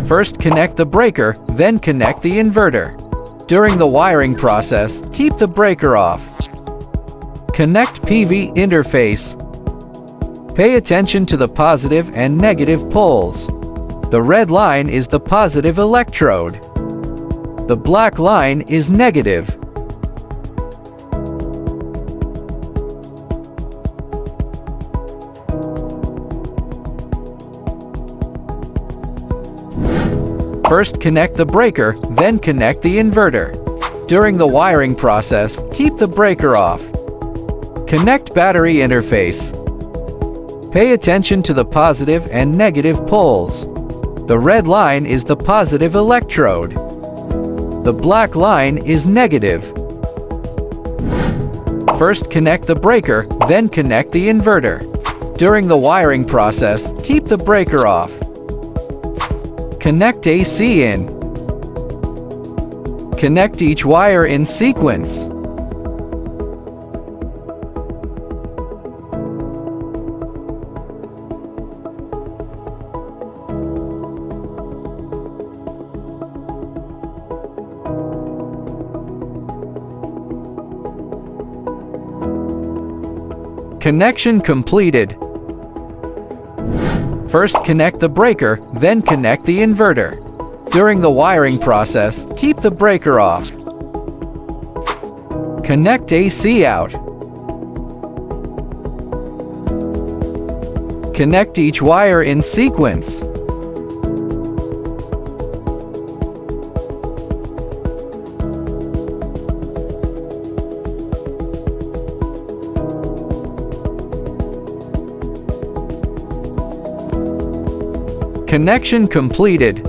First connect the breaker, then connect the inverter. During the wiring process, keep the breaker off. Connect PV interface. Pay attention to the positive and negative poles. The red line is the positive electrode. The black line is negative. First connect the breaker, then connect the inverter. During the wiring process, keep the breaker off. Connect battery interface. Pay attention to the positive and negative poles. The red line is the positive electrode. The black line is negative. First connect the breaker, then connect the inverter. During the wiring process, keep the breaker off. Connect AC in. Connect each wire in sequence. Connection completed. First connect the breaker, then connect the inverter. During the wiring process, keep the breaker off. Connect AC out. Connect each wire in sequence. Connection completed.